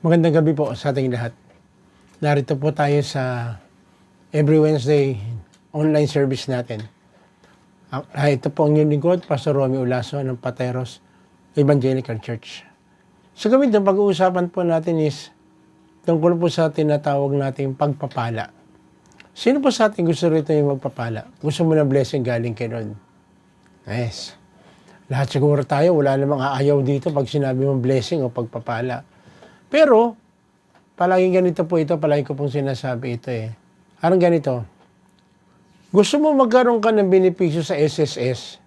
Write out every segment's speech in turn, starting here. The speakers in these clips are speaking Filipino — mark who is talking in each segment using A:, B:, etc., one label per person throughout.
A: Magandang gabi po sa ating lahat. Narito po tayo sa every Wednesday online service natin. Ito po ang inyong lingkod, Pastor Romy Ulaso ng Pateros Evangelical Church. Sa gabi ng pag-uusapan po natin is tungkol po sa tinatawag nating pagpapala. Sino po sa ating gusto rito yung magpapala? Gusto mo na blessing galing kay Lord? Yes. Lahat siguro tayo, wala namang aayaw dito pag sinabi mong blessing o pagpapala. Pero, palaging ganito po ito, palagi ko pong sinasabi ito eh. Parang ganito, gusto mo magkaroon ka ng benepisyo sa SSS,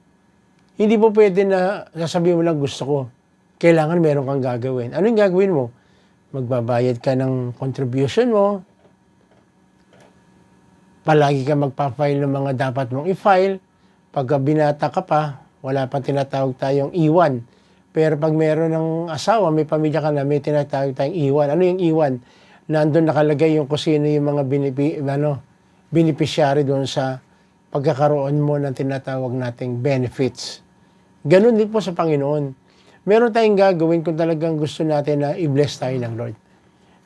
A: hindi po pwede na sasabihin mo lang gusto ko. Kailangan meron kang gagawin. Ano yung gagawin mo? Magbabayad ka ng contribution mo, palagi ka magpa-file ng mga dapat mong i-file, pagka binata ka pa, wala pa tinatawag tayong iwan. Pero pag meron ng asawa, may pamilya ka na, may tinatawag tayong iwan. Ano yung iwan? Nandun nakalagay yung kung sino yung mga beneficiary doon sa pagkakaroon mo ng tinatawag nating benefits. Ganun din po sa Panginoon. Meron tayong gagawin kung talagang gusto natin na i-bless tayo ng Lord.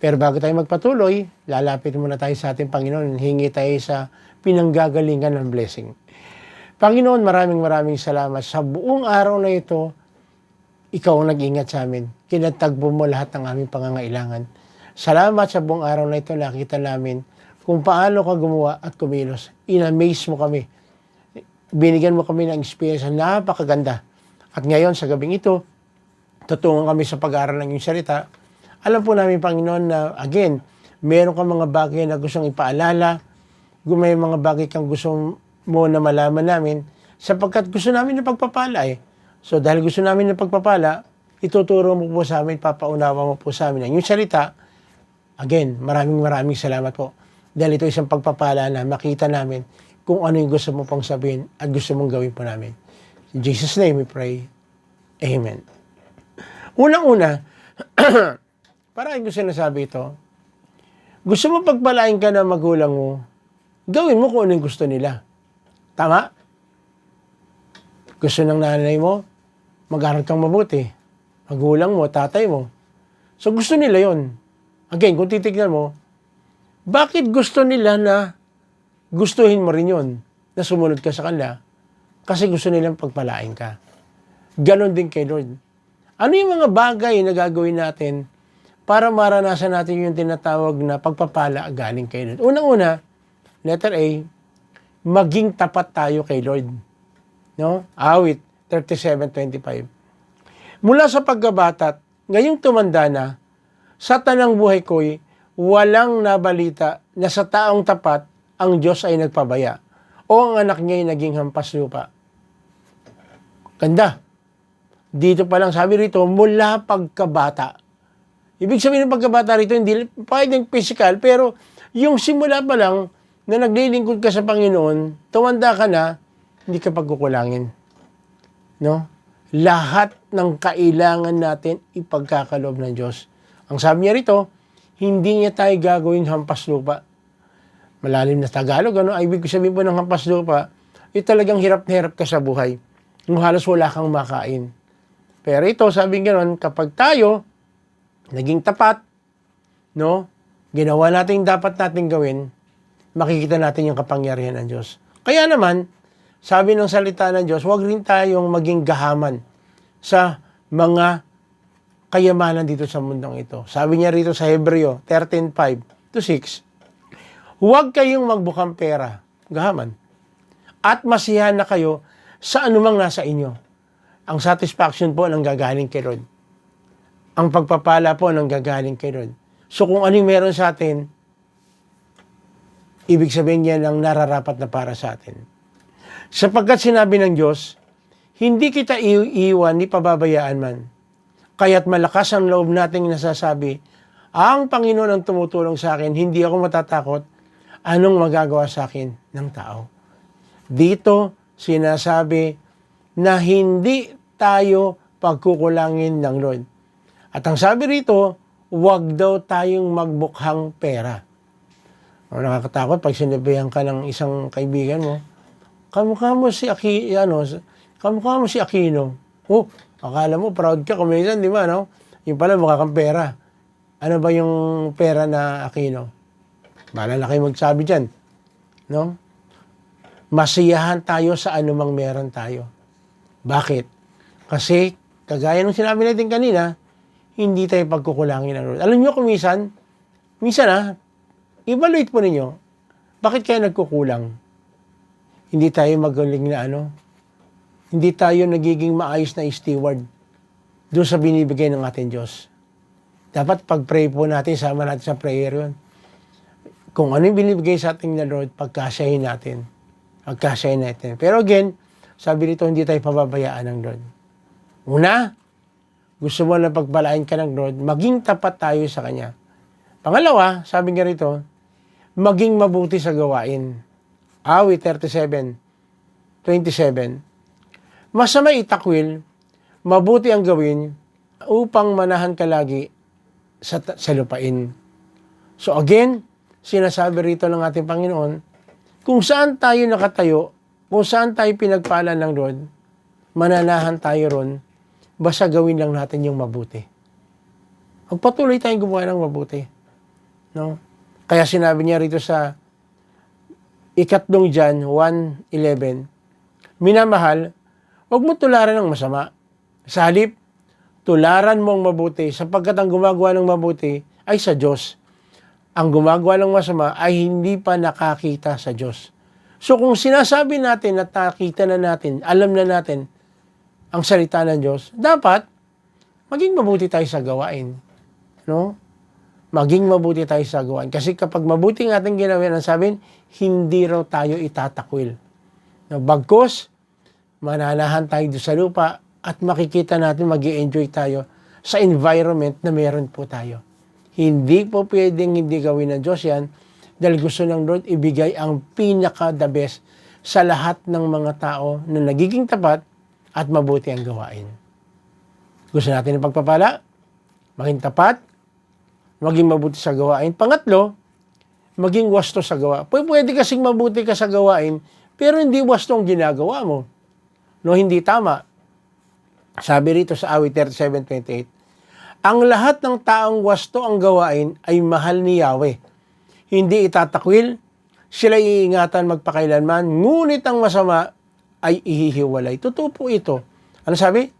A: Pero bago tayo magpatuloy, lalapit muna tayo sa ating Panginoon. Hingi tayo sa pinanggagalingan ng blessing. Panginoon, maraming salamat sa buong araw na ito. Ikaw ang nag-ingat sa amin. Kinatagpo mo lahat ng aming pangangailangan. Salamat sa buong araw na ito. Nakita namin kung paano ka gumawa at kumilos. In-amaze mo kami. Binigyan mo kami ng experience na napakaganda. At ngayon, sa gabing ito, tutungan kami sa pag-aaral ng iyong salita. Alam po namin, Panginoon, na again, meron kang mga bagay na gustong ipaalala. May mga bagay kang gusto mo na malaman namin sapagkat gusto namin na pagpapala eh. So dahil gusto namin ng pagpapala, ituturo mo po sa amin, papaunawa mo po sa amin ang inyong salita. Again, maraming salamat po. Dahil ito isang pagpapala na makita namin kung ano yung gusto mo pong sabihin at gusto mong gawin po namin. In Jesus' name we pray. Amen. Unang-una, parang gusto sinasabi ito, gusto mo pagpalain ka ng magulang mo, gawin mo kung ano yung gusto nila. Tama? Gusto ng nanay mo, mag-aral kang mabuti. Magulang mo, tatay mo. So gusto nila yon. Again, kung titignan mo, bakit gusto nila na gustuhin mo rin yon? Na sumunod ka sa kanila? Kasi gusto nilang pagpalain ka. Ganon din kay Lord. Ano yung mga bagay na gagawin natin para maranasan natin yung tinatawag na pagpapala galing kay Lord? Unang-una, letter A, maging tapat tayo kay Lord. No? Awit 37:25. Mula sa pagkabatat, ngayong tumanda na, sa tanang buhay ko'y walang nabalita na sa taong tapat ang Diyos ay nagpabaya o ang anak niya ay naging hampas lupa. Ganda. Dito pa lang sabi rito, mula pagkabata. Ibig sabihin ng pagkabata rito, hindi pwedeng physical, pero yung simula pa lang na naglilingkod ka sa Panginoon, tumanda ka na, hindi ka pagkukulangin. No? Lahat ng kailangan natin ipagkakaloob ng Diyos. Ang sabi niya rito, hindi niya tayo gagawing hampas lupa. Malalim na Tagalog, ano? Ibig sabihin po ng hampas lupa, talagang hirap na hirap ka sa buhay. Yung halos wala kang makain. Pero ito, sabi gano'n, kapag tayo naging tapat, no? Ginawa natin dapat natin gawin, makikita natin yung kapangyarihan ng Diyos. Kaya naman, sabi ng salita ng Diyos, huwag rin tayong maging gahaman sa mga kayamanan dito sa mundong ito. Sabi niya rito sa Hebreo 13:5-6, huwag kayong magbukang pera, gahaman, at masiyahan na kayo sa anumang nasa inyo. Ang satisfaction po nang gagaling kay Lord. Ang pagpapala po nang gagaling kay Lord. So kung anong meron sa atin, ibig sabihin niya ang nararapat na para sa atin. Sapagkat sinabi ng Diyos, hindi kita iiwan ni pababayaan man. Kaya't malakas ang loob nating nasasabi, ang Panginoon ang tumutulong sa akin, hindi ako matatakot, anong magagawa sa akin ng tao. Dito sinasabi na hindi tayo pagkukulangin ng Lord. At ang sabi rito, huwag daw tayong magbukhang pera. Nakakatakot pag sinabihan ka ng isang kaibigan mo, kamukha mo si Aquino. Oh, akala mo proud ka kung minsan, di ba, no? Yung pala mukha kang pera. Ano ba yung pera na Aquino? Bahala na kayo magsabi dyan. No? Masiyahan tayo sa anumang meron tayo. Bakit? Kasi, kagaya ng sinabi natin kanina, hindi tayo pagkukulangin ng Lord. Alam nyo kung minsan evaluate po ninyo, bakit kaya nagkukulang? Hindi tayo magaling na hindi tayo nagiging maayos na steward doon sa binibigay ng ating Diyos. Dapat pag-pray po natin, sama natin sa prayer yun. Kung ano yung binibigay sa ating na Lord, pagkasyahin natin. Pagkasyahin natin. Pero again, sabi nito, hindi tayo pababayaan ng Lord. Una, gusto mo na pagpalain ka ng Lord, maging tapat tayo sa Kanya. Pangalawa, sabi nga rito, maging mabuti sa gawain. Awit 37:27. Masama itakwil, mabuti ang gawin, upang manahan ka lagi sa lupain. So again, sinasabi rito ng ating Panginoon, kung saan tayo nakatayo, kung saan tayo pinagpala ng Lord, mananahan tayo ron, basta gawin lang natin yung mabuti. Magpatuloy tayong gumawa ng mabuti. No? Kaya sinabi niya rito sa 3 John 1:11, minamahal, huwag mo tularan ng masama. Sa halip, tularan mo ang mabuti, sapagkat ang gumagawa ng mabuti ay sa Diyos. Ang gumagawa ng masama ay hindi pa nakakita sa Diyos. So kung sinasabi natin na nakita na natin, alam na natin ang salita ng Diyos, dapat maging mabuti tayo sa gawain. No? Maging mabuti tayo sa gawain. Kasi kapag mabuti ang ating ginawin, ang sabihin, hindi raw tayo itatakwil. No, bagkus, mananahan tayo sa lupa at makikita natin, mag-i-enjoy tayo sa environment na meron po tayo. Hindi po pwedeng hindi gawin ng Diyos yan dahil gusto ng Lord ibigay ang pinaka-the best sa lahat ng mga tao na nagiging tapat at mabuti ang gawain. Gusto natin ng pagpapala, maging tapat, maging mabuti sa gawain. Pangatlo, maging wasto sa gawa. Pwede kasing mabuti ka sa gawain, pero hindi wasto ang ginagawa mo. No, hindi tama. Sabi rito sa Awit 37:28, ang lahat ng taong wasto ang gawain ay mahal ni Yahweh. Hindi itatakwil, sila iingatan magpakailanman, ngunit ang masama ay ihihiwalay. Totoo po ito. Ano sabi?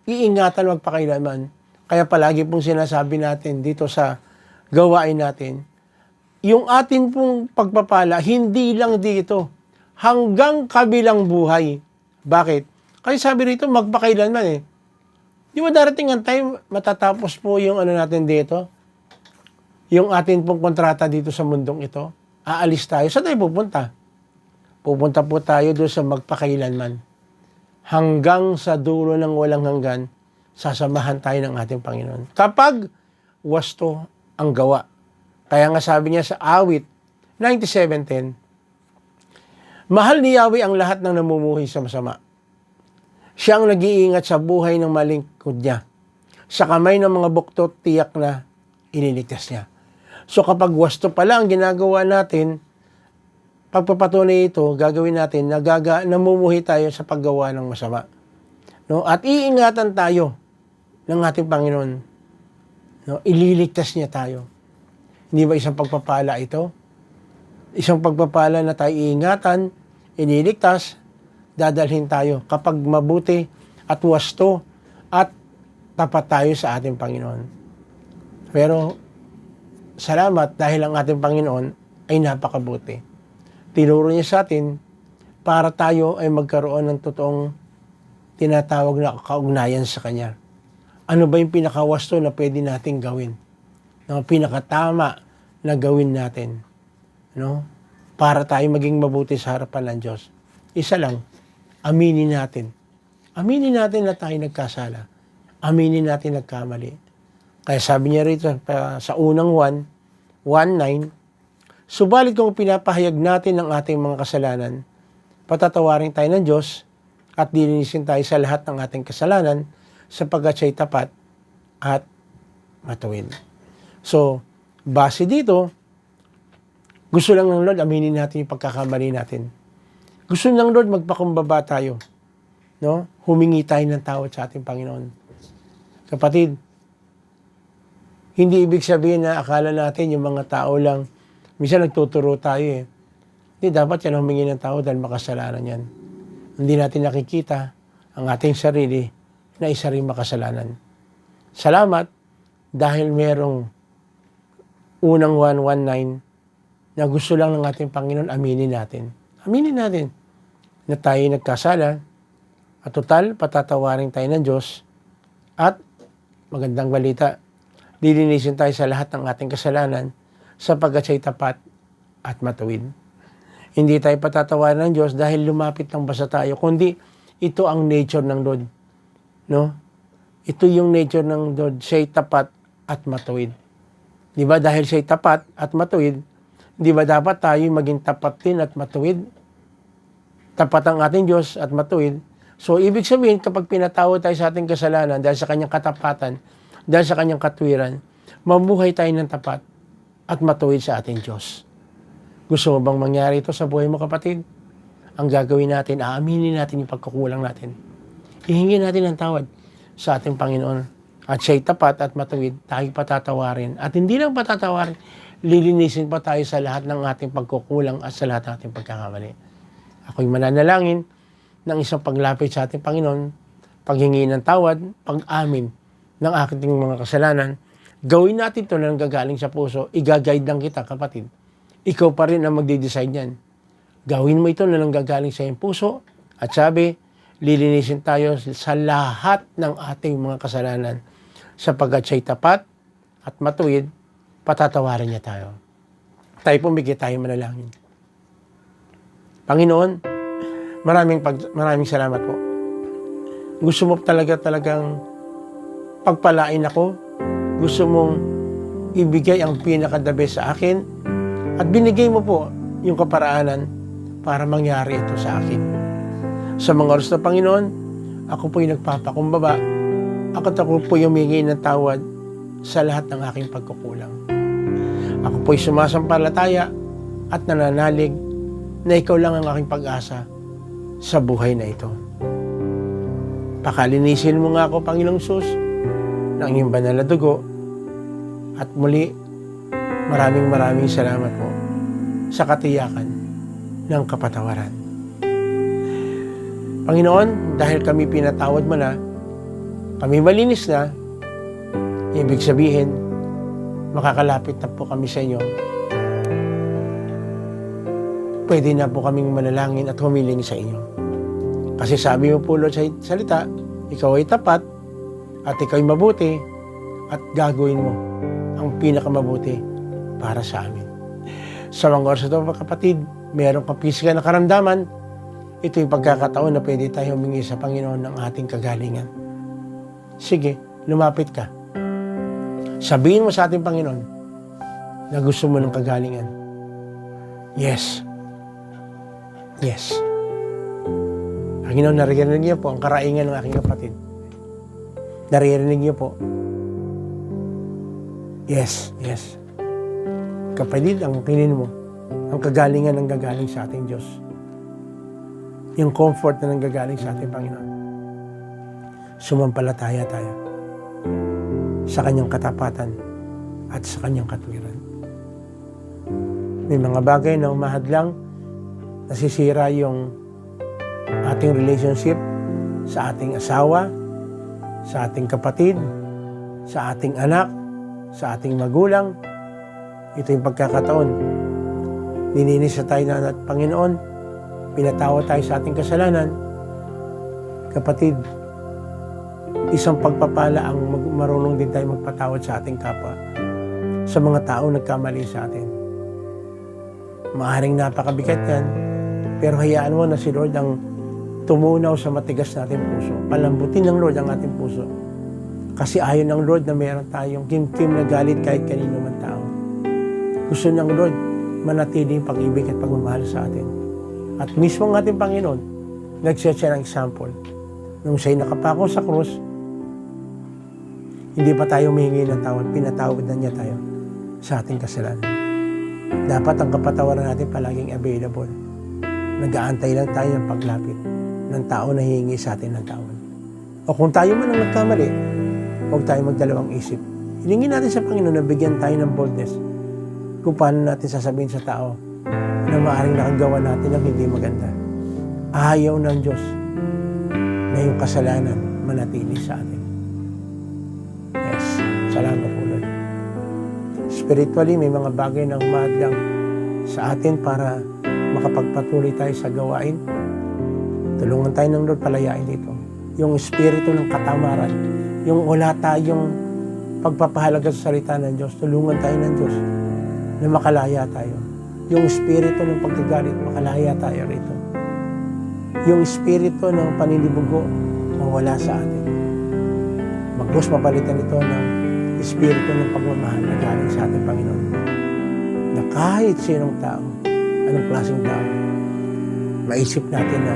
A: Iingatan magpakailanman. Kaya palagi pong sinasabi natin dito sa gawain natin, yung atin pong pagpapala, hindi lang dito, hanggang kabilang buhay. Bakit? Kasi sabi rito, magpakailanman eh. Di ba darating ang time, matatapos po yung natin dito? Yung atin pong kontrata dito sa mundong ito? Aalis tayo. Saan tayo pupunta? Pupunta po tayo doon sa magpakailanman. Hanggang sa dulo ng walang hanggan, sasamahan tayo ng ating Panginoon. Kapag wasto ang gawa. Kaya nga sabi niya sa Awit 97:10, mahal ni Yahweh ang lahat ng namumuhay sa masama. Siya ang nag-iingat sa buhay ng malingkod niya. Sa kamay ng mga buktot, tiyak na ililigtas niya. So kapag wasto pala ang ginagawa natin, pagpapatunay ito, gagawin natin, namumuhay tayo sa paggawa ng masama. No? At iingatan tayo ng ating Panginoon. No? Ililigtas niya tayo. Hindi ba isang pagpapala ito? Isang pagpapala na tayo iingatan, ililigtas, dadalhin tayo kapag mabuti at wasto at tapat tayo sa ating Panginoon. Pero salamat dahil ang ating Panginoon ay napakabuti. Tinuro niya sa atin para tayo ay magkaroon ng totoong tinatawag na kaugnayan sa Kanya. Ano ba yung pinakawasto na pwede nating gawin? No, pinakatama na gawin natin. No? Para tayo maging mabuti sa harapan ng Diyos. Isa lang, aminin natin. Aminin natin na tayo nagkasala. Aminin natin nagkamali. Kaya sabi niya rito sa unang 1:9, subalit kung pinapahayag natin ang ating mga kasalanan, patatawarin tayo ng Diyos at dilinisin tayo sa lahat ng ating kasalanan sapagkat siya'y tapat at matuwid. So, base dito, gusto lang ng Lord, aminin natin yung pagkakamali natin. Gusto ng Lord, magpakumbaba tayo. No? Humingi tayo ng tawad sa ating Panginoon. Kapatid, Hindi ibig sabihin na akala natin yung mga tao lang, minsan nagtuturo tayo eh. Hindi, dapat yan humingi ng tao dahil makasalanan yan. Hindi natin nakikita ang ating sarili na isa rin makasalanan. Salamat dahil merong unang 119 na gusto lang ng ating Panginoon, aminin natin. Aminin natin na tayo nagkasala at total, patatawarin tayo ng Diyos at magandang balita, lilinisin tayo sa lahat ng ating kasalanan sapagkat siya'y tapat at matuwid. Hindi tayo patatawarin ng Diyos dahil lumapit lang basta tayo, kundi ito ang nature ng Lord. No? Ito yung nature ng Lord, siya'y tapat at matuwid. Di ba? Dahil siya'y tapat at matuwid, di ba dapat tayo maging tapat din at matuwid? Tapat ang ating Diyos at matuwid. So, ibig sabihin, kapag pinatawad tayo sa ating kasalanan dahil sa kanyang katapatan, dahil sa kanyang katwiran, mamuhay tayo ng tapat at matuwid sa ating Diyos. Gusto mo bang mangyari ito sa buhay mo, kapatid? Ang gagawin natin, aaminin natin yung pagkukulang natin. Hihingi natin ng tawad sa ating Panginoon. At siya'y tapat at matuwid, tayo patatawarin. At hindi lang patatawarin, lilinisin pa tayo sa lahat ng ating pagkukulang at sa lahat ng ating pagkakamali. Ako'y mananalangin ng isang paglapit sa ating Panginoon, paghingi ng tawad, pag-amin ng ating mga kasalanan. Gawin natin ito na nanggagaling sa puso. Iga-guide lang kita, kapatid. Ikaw pa rin ang magde-decide yan. Gawin mo ito na nanggagaling sa iyong puso. At sabi, lilinisin tayo sa lahat ng ating mga kasalanan. Sapagkat siya'y tapat at matuwid, patatawarin niya tayo. Tayo pumigit, tayo manalangin. Panginoon, maraming salamat po. Gusto mo talagang pagpalain ako. Gusto mong ibigay ang pinaka-the best sa akin. At binigay mo po yung kaparaanan para mangyari ito sa akin. Sa mga oras na Panginoon, ako po'y nagpapakumbaba. Ako po'y humingi ng tawad sa lahat ng aking pagkukulang. Ako po'y sumasampalataya at nananalig na ikaw lang ang aking pag-asa sa buhay na ito. Pakalinisin mo nga ako, Panginoong Sus, ng iyong banal na dugo. At muli, maraming salamat po sa katiyakan ng kapatawaran. Panginoon, dahil kami pinatawad mo na, kami malinis na, ibig sabihin, makakalapit na po kami sa inyo. Pwede na po kaming manalangin at humiling sa inyo. Kasi sabi mo po, Lord, sa salita, ikaw ay tapat at ikaw ay mabuti at gagawin mo ang pinakamabuti para sa amin. Sa mga oras ito, kapatid, meron kang pisikal na karamdaman, ito yung pagkakataon na pwede tayo humingi sa Panginoon ng ating kagalingan. Sige, lumapit ka. Sabihin mo sa ating Panginoon na gusto mo ng kagalingan. Yes. Yes. Panginoon, naririnig niyo po ang karaingan ng aking kapatid. Naririnig niyo po. Yes, yes. Kapatid, ang kinin mo, ang kagalingan ng gagaling sa ating Diyos. Yung comfort na nanggagaling sa ating Panginoon. Sumampalataya tayo sa kanyang katapatan at sa kanyang katwiran. May mga bagay na umahadlang, nasisira yung ating relationship sa ating asawa, sa ating kapatid, sa ating anak, sa ating magulang. Ito yung pagkakataon. Nininis na tayo na Panginoon, pinatawad tayo sa ating kasalanan. Kapatid, isang pagpapala ang marunong din tayo magpatawad sa ating kapwa, sa mga tao nagkamali sa atin. Maaaring napakabigat yan, pero hayaan mo na si Lord ang tumunaw sa matigas nating puso. Palambutin ng Lord ang ating puso. Kasi ayaw ng Lord na meron tayong kimkim na galit kahit kanino man tao. Gusto ng Lord manatiling pag-ibig at pagmamahal sa atin. At mismo ang ating Panginoon, nag-set siya ng example. Nung siya'y nakapako sa krus, hindi pa tayo humingi ng tawad, pinatawad na niya tayo sa ating kasalanan. Dapat ang kapatawaran natin palaging available. Nag-aantay lang tayo ng paglapit ng tao na hihingi sa atin ng tawad. O kung tayo man ang nagkamali, huwag tayo magdalawang isip. Hilingin natin sa Panginoon na bigyan tayo ng boldness kung paano natin sasabihin sa tao na maaaring nakagawa natin ng hindi maganda. Ayaw ng Diyos na yung kasalanan manatili sa atin. Yes, salamat po Lord. Spiritually, may mga bagay na umadlang sa atin para makapagpatuloy tayo sa gawain. Tulungan tayo ng Lord, palayain dito. Yung espiritu ng katamaran, yung wala tayong pagpapahalaga sa salita ng Diyos, tulungan tayo ng Diyos na makalaya tayo. Yung espiritu ng pagkagalit, makalaya tayo rito. Yung espiritu ng paninibugo, mawala sa atin. Magdiyos mapalitan ito ng espiritu ng pagmamahal na galing sa ating Panginoon. Na kahit sinong tao, anong klaseng tao, maisip natin na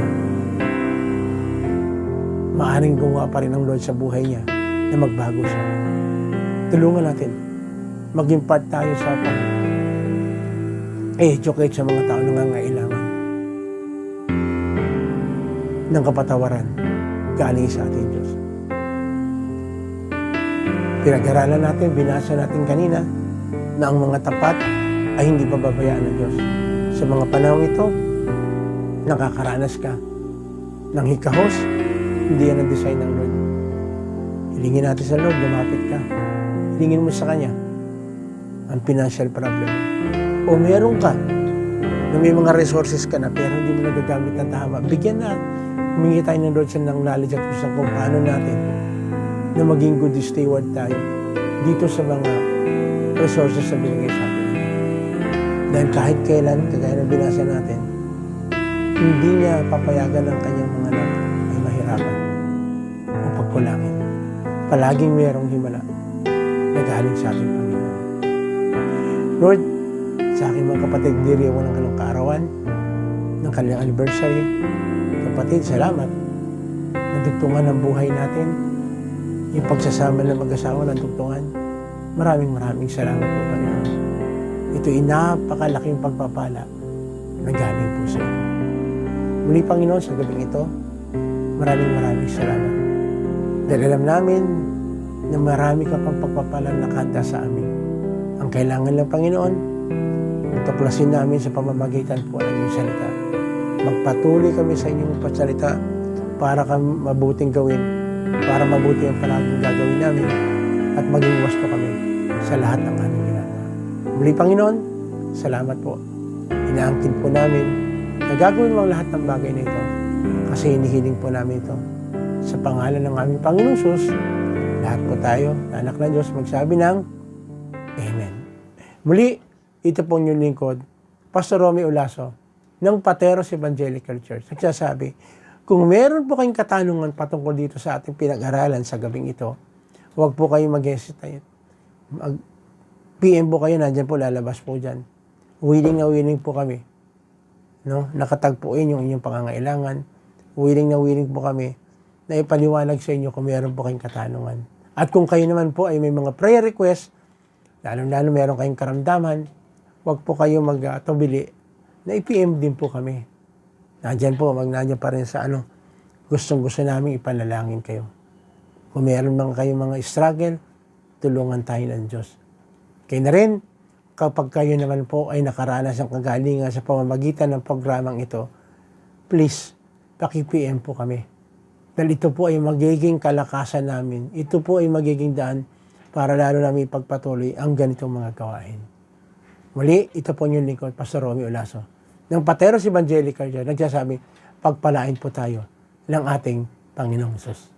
A: maaaring gumawa pa rin ang Lord sa buhay niya na magbago siya. Tulungan natin. Maging part tayo sa educate sa mga tao na nangangailangan ng kapatawaran galing sa ating Diyos. Pinag-aralan natin, binasa natin kanina na ang mga tapat ay hindi pababayaan ng Diyos. Sa mga panahon ito, nakakaranas ka ng hikahos, hindi yan ang design ng Lord. Hilingin natin sa Lord, lumapit ka. Hilingin mo sa Kanya ang financial problem. O meron ka na may mga resources ka na pero hindi mo nagagamit ng tama. Bigyan na. Humingi tayo ng Lord sa knowledge at wisdom kung paano natin na maging good steward tayo dito sa mga resources na binigay sa atin. Dahil kahit kailan, kagaya ng binasa natin, hindi niya papayagan ang kanyang mga anak ay mahirapan o pagkulangin. Palaging mayroong himala na galing sa ating Panginoon. Lord, sa aking mga kapatid, diriwan ng kanilang kaarawan, ng kanilang anniversary, kapatid, salamat. Nadugtungan ang buhay natin, yung pagsasama ng mag-asawa ng dugtungan. Maraming salamat po, Panginoon. Ito'y napakalaking pagpapala na galing po sa iyo. Muli, Panginoon, sa gabing ito, maraming salamat. Dahil alam namin na marami ka pang pagpapalang nakanta sa amin. Ang kailangan lang, Panginoon, tuklasin namin sa pamamagitan po ng iyong salita. Magpatuloy kami sa inyong pasalita para mabuting gawin, para mabuti ang palaging gagawin namin at maging wasto kami sa lahat ng aming ginagawa. Muli, Panginoon, salamat po. Inaangkin po namin na gagawin mo ang lahat ng bagay na ito kasi hinihiling po namin ito. Sa pangalan ng aming Panginoong Sus, lahat po tayo, anak ng Diyos, magsabi ng Amen. Muli, ito po yung lingkod, Pastor Romy Olaso, ng Pateros Evangelical Church. Nagsasabi, kung meron po kayong katanungan patungkol dito sa ating pinag-aralan sa gabing ito, huwag po kayong mag-hesitate. PM po kayo, nandyan po, lalabas po dyan. Willing po kami. No? Nakatagpuin yung inyong pangangailangan. Willing po kami na ipaliwanag sa inyo kung meron po kayong katanungan. At kung kayo naman po ay may mga prayer request, lalo meron kayong karamdaman, huwag po kayo magtubili na i-PM din po kami. Nandyan pa rin sa gustong-gusto namin ipanalangin kayo. Kung meron kayong mga struggle, tulungan tayo ng Diyos. Kaya na rin, kapag kayo naman po ay nakaranas ng kagalingan sa pamamagitan ng programang ito, please, paki-PM po kami. Dahil ito po ay magiging kalakasan namin. Ito po ay magiging daan para lalo namin ipagpatuloy ang ganitong mga gawain. Muli, ito po yung lingkod, Pastor Romy Olaso, ng Pateros Evangelical Church, nagsasabi, pagpalain po tayo ng ating Panginoong Hesus.